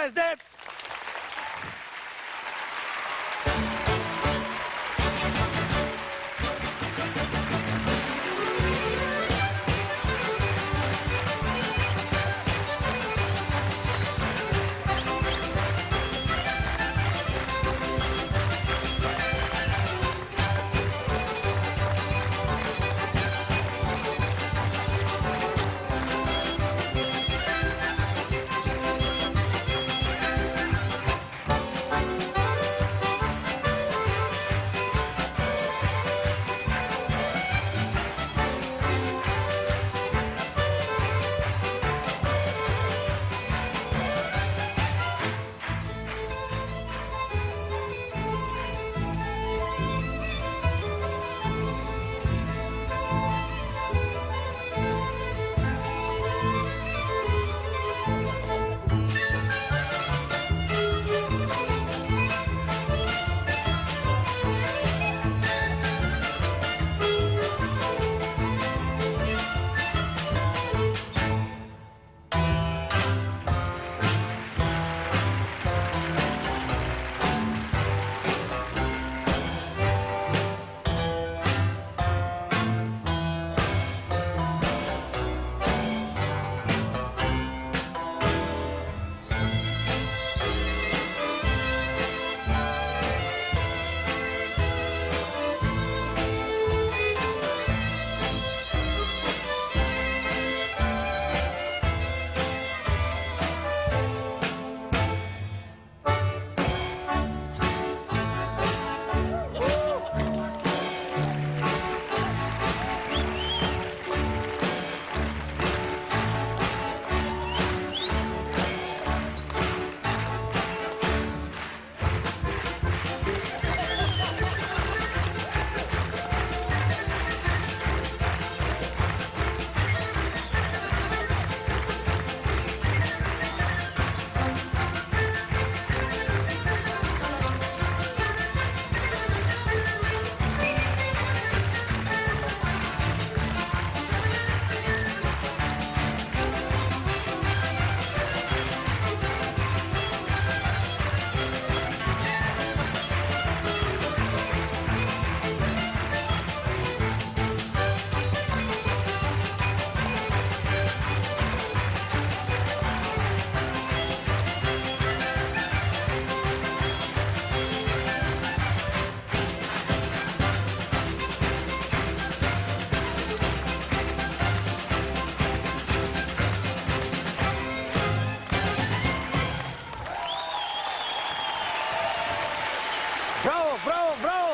29.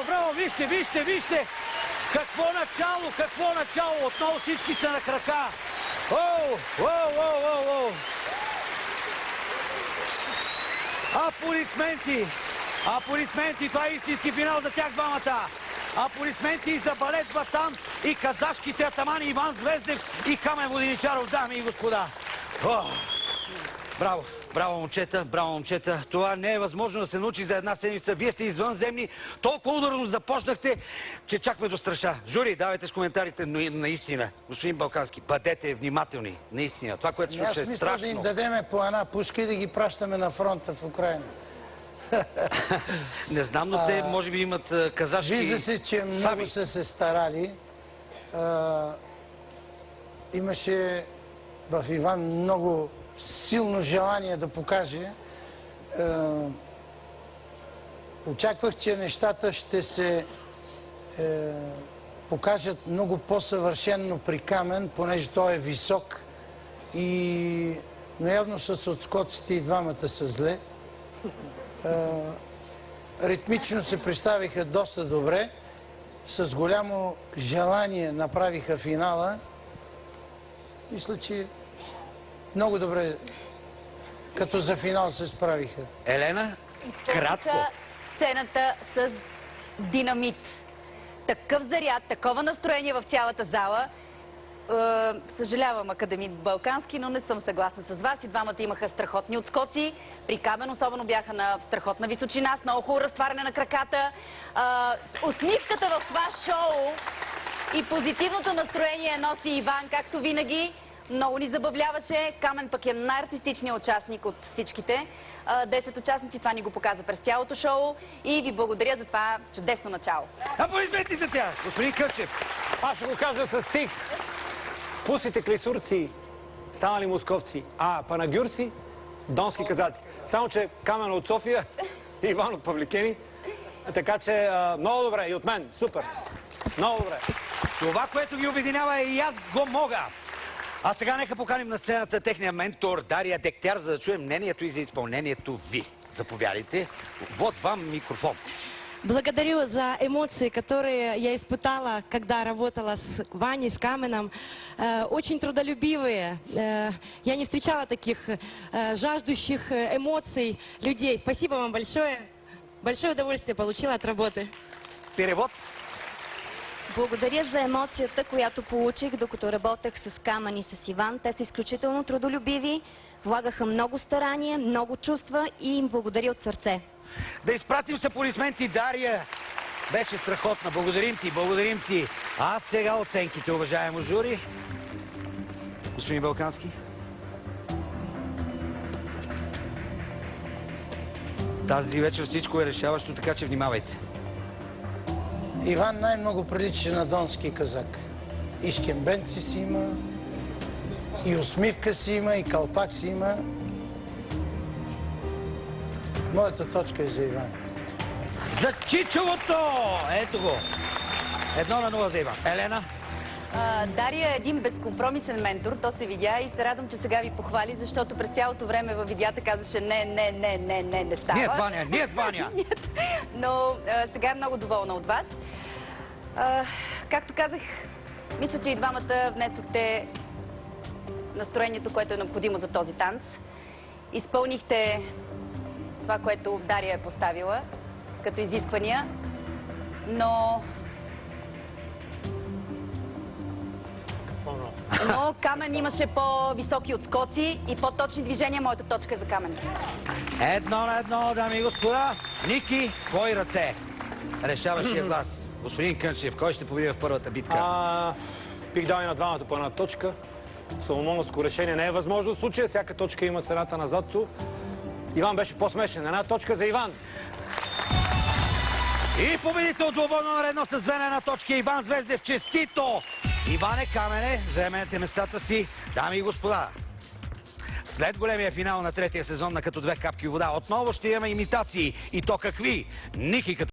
Браво! Вижте! Какво начало! Отново всички са на крака! Аплодисменти! Това е истински финал за тях двамата! Аплодисменти за балет Батан и казашките атамани Иван Звездев и Камен Воденичаров, дами и господа! Браво, момчета! Това не е възможно да се научи за една седмица. Вие сте извънземни. Толкова ударно започнахте, че чак ме достраша. Жури, давайте с коментарите, но наистина, господин Балкански, бъдете внимателни. Наистина, това, което се случва е страшно. Аз мисля да им дадеме по една пушка и да ги пращаме на фронта в Украина. Не знам, но те може би имат казашки саби. Вижда се, че много са се старали. Имаше в Иван много силно желание да покаже. Очаквах, че нещата ще се покажат много по-съвършенно при Камен, понеже той е висок. Но явно с отскоците и двамата са зле. Ритмично се представиха доста добре. С голямо желание направиха финала. Мисля, че много добре като за финал се справиха. Елена, кратко. Сцената с динамит. Такъв заряд, такова настроение в цялата зала. Съжалявам, академик Балкански, но не съм съгласна с вас. И двамата имаха страхотни отскоци. При Камен особено бяха на страхотна височина, с много хубаво разтваряне на краката. Усмивката в това шоу и позитивното настроение носи Иван, както винаги. Много ни забавляваше. Камен пък е най-артистичният участник от всичките. 10 участници. Това ни го показа през цялото шоу и ви благодаря за това чудесно начало. Аплодисменти за тях, господин Кърчев. Аз ще го кажа с стих. Пусите клисурци, станали московци, а панагюрци, донски казаци. Само, че Камен от София, Иван от Павликени. Така че много добре и от мен. Супер. Много добре. Това, което ги обединява и аз го мога. А сега нека поканим на сцената техния ментор Дария Дегтяр, за да чуем мнението и за изпълнението ви. Заповядайте. Вот вам микрофон. Благодарю за эмоции, которые я испытала, когда работала с Ваней, с Каменом. Очень трудолюбивые. Я не встречала таких жаждущих эмоций людей. Спасибо вам большое. Большое удовольствие получила от работы. Перевод. Благодаря за емоцията, която получих, докато работех с Камен и с Иван. Те са изключително трудолюбиви, влагаха много старания, много чувства и им благодаря от сърце. Да изпратим с аплодисменти Дария. Беше страхотна. Благодарим ти, благодарим ти. А сега оценките, уважаемо жури. Господин Балкански. Тази вечер всичко е решаващо, така че внимавайте. Иван най-много прилича на донски казак. И шкембенци си има, и усмивка си има, и калпак си има. Моята точка е за Иван. За Чичовото! Ето го. 1-0 за Иван. Елена? Дария е един безкомпромисен ментор, то се видя и се радвам, че сега ви похвали, защото през цялото време във видеята казваше не става. Нет, Ваня, нет, Ваня! Но сега е много доволна от вас. Както казах, мисля, че и двамата внесохте настроението, което е необходимо за този танц. Изпълнихте това, което Дария е поставила като изисквания, но Но Камен имаше по-високи отскоци и по-точни движения. Моята точка е за Камен. 1-1, дами и господа. Ники, твои ръце. Решаващия глас. Господин Кънчев, кой ще победи в първата битка? Бих дал и на двамата по една точка. Соломоновско решение не е възможно в случая. Всяка точка има цената на задто. Иван беше по-смешен. Една точка за Иван. И победител двобойно наредно с 2 на 1 точка. Иван Звездев, честито! Иване, Камене, заемете местата си. Дами и господа, след големия финал на третия сезон на Като две капки вода, отново ще имаме имитации. И то какви? Ники като